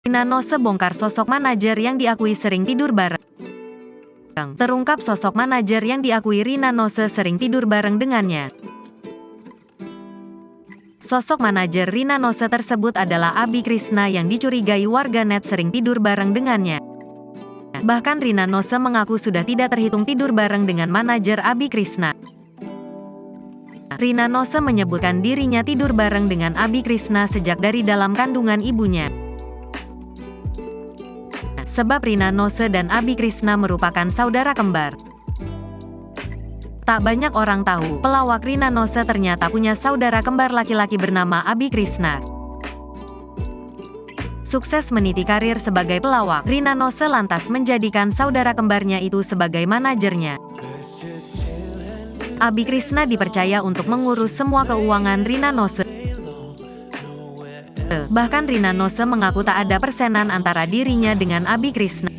Rina Nose bongkar sosok manajer yang diakui sering tidur bareng. Terungkap sosok manajer yang diakui Rina Nose sering tidur bareng dengannya. Sosok manajer Rina Nose tersebut adalah Abi Krishna yang dicurigai warganet sering tidur bareng dengannya. Bahkan Rina Nose mengaku sudah tidak terhitung tidur bareng dengan manajer Abi Krishna. Rina Nose menyebutkan dirinya tidur bareng dengan Abi Krishna sejak dari dalam kandungan ibunya. Sebab Rina Nose dan Abi Krishna merupakan saudara kembar. Tak banyak orang tahu, pelawak Rina Nose ternyata punya saudara kembar laki-laki bernama Abi Krishna. Sukses meniti karir sebagai pelawak, Rina Nose lantas menjadikan saudara kembarnya itu sebagai manajernya. Abi Krishna dipercaya untuk mengurus semua keuangan Rina Nose. Bahkan Rina Nose mengaku tak ada persenan antara dirinya dengan Abi Krishna.